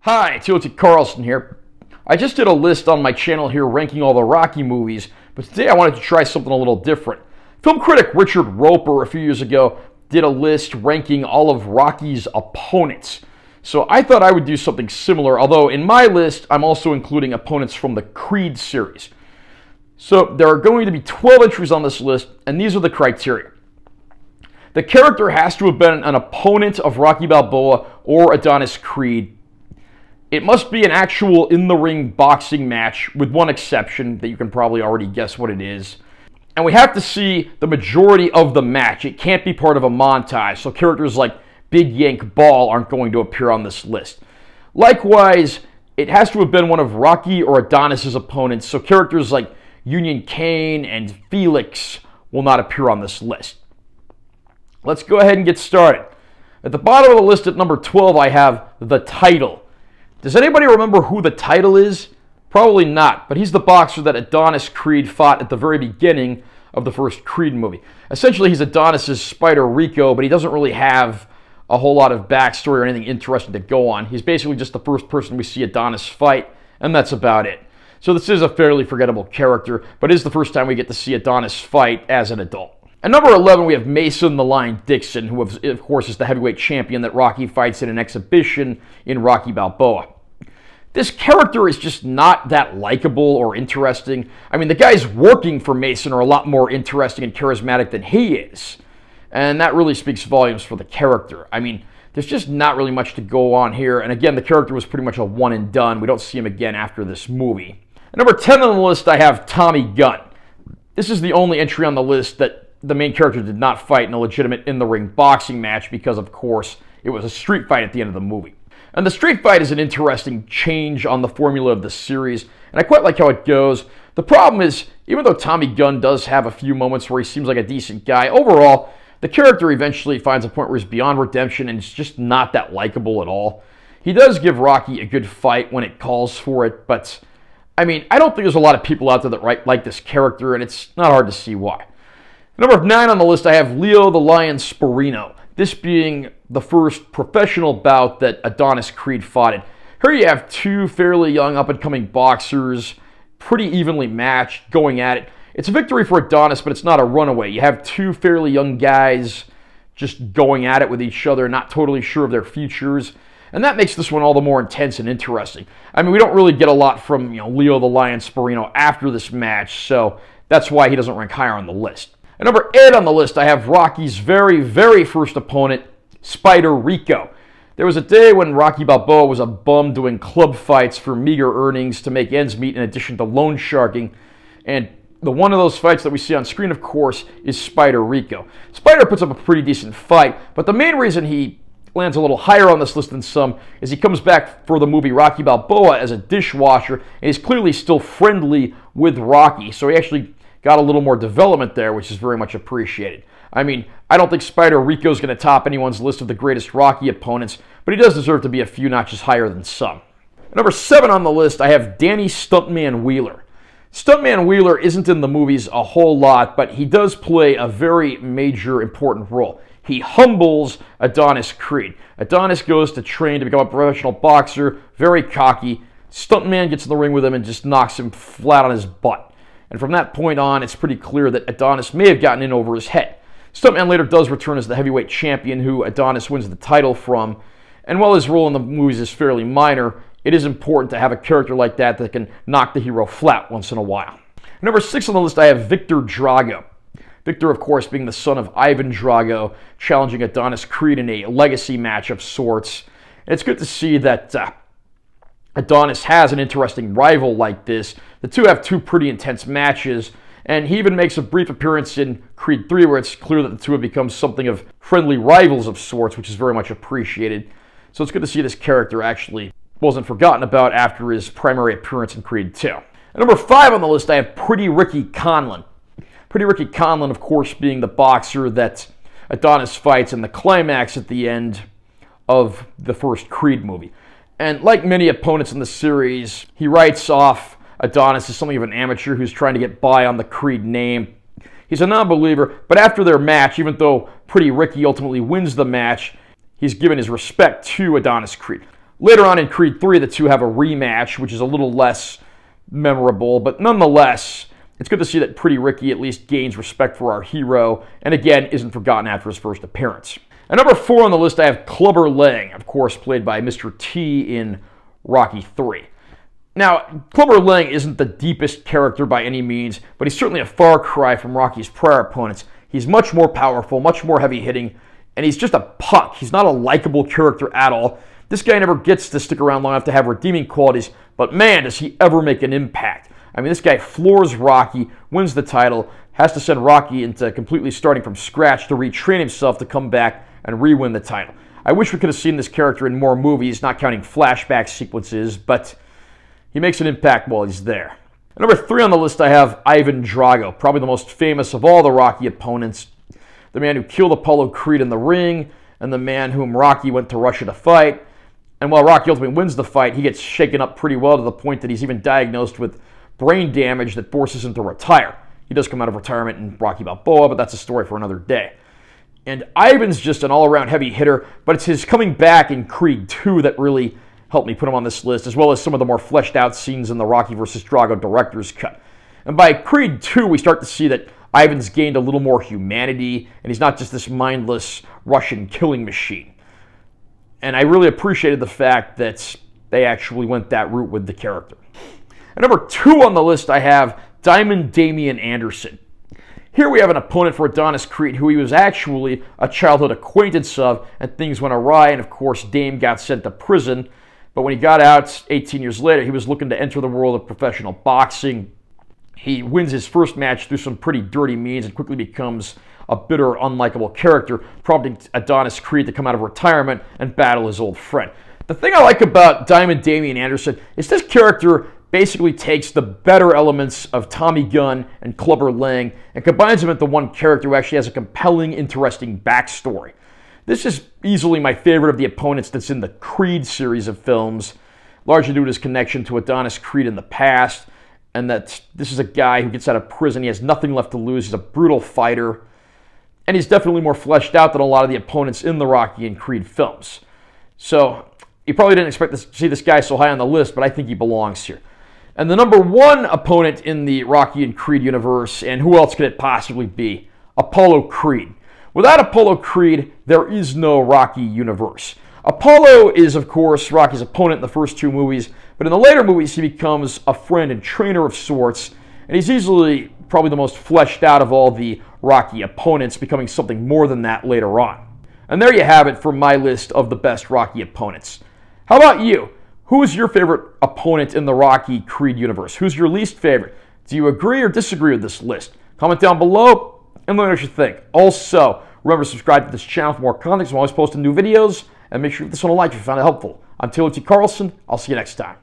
Hi, Timothy Carlson here. I just did a list on my channel here ranking all the Rocky movies, but today I wanted to try something a little different. Film critic Richard Roeper a few years ago did a list ranking all of Rocky's opponents. So I thought I would do something similar, although in my list I'm also including opponents from the Creed series. So there are going to be 12 entries on this list, and these are the criteria. The character has to have been an opponent of Rocky Balboa or Adonis Creed. It must be an actual in-the-ring boxing match, with one exception that you can probably already guess what it is. And we have to see the majority of the match. It can't be part of a montage, so characters like Big Yank Ball aren't going to appear on this list. Likewise, it has to have been one of Rocky or Adonis's opponents, so characters like Union Kane and Felix will not appear on this list. Let's go ahead and get started. At the bottom of the list at number 12, I have the title. Does anybody remember who the title is? Probably not, but he's the boxer that Adonis Creed fought at the very beginning of the first Creed movie. Essentially, he's Adonis's Spider Rico, but he doesn't really have a whole lot of backstory or anything interesting to go on. He's basically just the first person we see Adonis fight, and that's about it. So this is a fairly forgettable character, but it is the first time we get to see Adonis fight as an adult. At number 11, we have Mason the Lion Dixon, who of course is the heavyweight champion that Rocky fights in an exhibition in Rocky Balboa. This character is just not that likable or interesting. I mean, the guys working for Mason are a lot more interesting and charismatic than he is. And that really speaks volumes for the character. I mean, there's just not really much to go on here. And again, the character was pretty much a one and done. We don't see him again after this movie. At number 10 on the list, I have Tommy Gunn. This is the only entry on the list that the main character did not fight in a legitimate in-the-ring boxing match because, of course, it was a street fight at the end of the movie. And the street fight is an interesting change on the formula of the series, and I quite like how it goes. The problem is, even though Tommy Gunn does have a few moments where he seems like a decent guy, overall, the character eventually finds a point where he's beyond redemption and it's just not that likable at all. He does give Rocky a good fight when it calls for it, but, I mean, I don't think there's a lot of people out there that like this character, and it's not hard to see why. Number 9 on the list, I have Leo the Lion Sparino. This being the first professional bout that Adonis Creed fought in. Here you have two fairly young up-and-coming boxers, pretty evenly matched, going at it. It's a victory for Adonis, but it's not a runaway. You have two fairly young guys just going at it with each other, not totally sure of their futures. And that makes this one all the more intense and interesting. I mean, we don't really get a lot from Leo the Lion Sparino after this match, so that's why he doesn't rank higher on the list. At number 8 on the list, I have Rocky's very, very first opponent, Spider Rico. There was a day when Rocky Balboa was a bum doing club fights for meager earnings to make ends meet in addition to loan sharking. And the one of those fights that we see on screen, of course, is Spider Rico. Spider puts up a pretty decent fight, but the main reason he lands a little higher on this list than some is he comes back for the movie Rocky Balboa as a dishwasher, and he's clearly still friendly with Rocky, so he actually got a little more development there, which is very much appreciated. I mean, I don't think Spider Rico's going to top anyone's list of the greatest Rocky opponents, but he does deserve to be a few notches higher than some. At number 7 on the list, I have Danny Stuntman Wheeler. Stuntman Wheeler isn't in the movies a whole lot, but he does play a very major, important role. He humbles Adonis Creed. Adonis goes to train to become a professional boxer, very cocky. Stuntman gets in the ring with him and just knocks him flat on his butt. And from that point on, it's pretty clear that Adonis may have gotten in over his head. Stuntman later does return as the heavyweight champion who Adonis wins the title from. And while his role in the movies is fairly minor, it is important to have a character like that that can knock the hero flat once in a while. Number 6 on the list, I have Victor Drago. Victor, of course, being the son of Ivan Drago, challenging Adonis Creed in a legacy match of sorts. And it's good to see that Adonis has an interesting rival like this. The two have two pretty intense matches, and he even makes a brief appearance in Creed 3 where it's clear that the two have become something of friendly rivals of sorts, which is very much appreciated. So it's good to see this character actually wasn't forgotten about after his primary appearance in Creed 2. At number 5 on the list, I have Pretty Ricky Conlan. Pretty Ricky Conlan, of course, being the boxer that Adonis fights in the climax at the end of the first Creed movie. And like many opponents in the series, he writes off Adonis as something of an amateur who's trying to get by on the Creed name. He's a non-believer, but after their match, even though Pretty Ricky ultimately wins the match, he's given his respect to Adonis Creed. Later on in Creed 3, the two have a rematch, which is a little less memorable, but nonetheless, it's good to see that Pretty Ricky at least gains respect for our hero, and again, isn't forgotten after his first appearance. At number 4 on the list, I have Clubber Lang, of course, played by Mr. T in Rocky 3. Now, Clubber Lang isn't the deepest character by any means, but he's certainly a far cry from Rocky's prior opponents. He's much more powerful, much more heavy-hitting, and he's just a punk. He's not a likable character at all. This guy never gets to stick around long enough to have redeeming qualities, but man, does he ever make an impact. I mean, this guy floors Rocky, wins the title, has to send Rocky into completely starting from scratch to retrain himself to come back and re-win the title. I wish we could have seen this character in more movies, not counting flashback sequences, but he makes an impact while he's there. At number 3 on the list, I have Ivan Drago, probably the most famous of all the Rocky opponents, the man who killed Apollo Creed in the ring, and the man whom Rocky went to Russia to fight. And while Rocky ultimately wins the fight, he gets shaken up pretty well to the point that he's even diagnosed with brain damage that forces him to retire. He does come out of retirement in Rocky Balboa, but that's a story for another day. And Ivan's just an all-around heavy hitter, but it's his coming back in Creed 2 that really helped me put him on this list, as well as some of the more fleshed out scenes in the Rocky vs. Drago director's cut. And by Creed 2, we start to see that Ivan's gained a little more humanity, and he's not just this mindless Russian killing machine. And I really appreciated the fact that they actually went that route with the character. At number 2 on the list, I have Diamond Damian Anderson. Here we have an opponent for Adonis Creed who he was actually a childhood acquaintance of, and things went awry, and of course Dame got sent to prison. But when he got out 18 years later, he was looking to enter the world of professional boxing. He wins his first match through some pretty dirty means and quickly becomes a bitter, unlikable character, prompting Adonis Creed to come out of retirement and battle his old friend. The thing I like about Diamond Damian Anderson is this character basically takes the better elements of Tommy Gunn and Clubber Lang and combines them into one character who actually has a compelling, interesting backstory. This is easily my favorite of the opponents that's in the Creed series of films, largely due to his connection to Adonis Creed in the past, and that this is a guy who gets out of prison, he has nothing left to lose, he's a brutal fighter, and he's definitely more fleshed out than a lot of the opponents in the Rocky and Creed films. So, you probably didn't expect to see this guy so high on the list, but I think he belongs here. And the number 1 opponent in the Rocky and Creed universe, and who else could it possibly be? Apollo Creed. Without Apollo Creed, there is no Rocky universe. Apollo is, of course, Rocky's opponent in the first 2 movies, but in the later movies he becomes a friend and trainer of sorts, and he's easily probably the most fleshed out of all the Rocky opponents, becoming something more than that later on. And there you have it for my list of the best Rocky opponents. How about you? Who is your favorite opponent in the Rocky Creed universe? Who's your least favorite? Do you agree or disagree with this list? Comment down below and let me know what you think. Also, remember to subscribe to this channel for more content. I'm always posting new videos. And make sure you give this one a like if you found it helpful. I'm Taylor T. Carlson. I'll see you next time.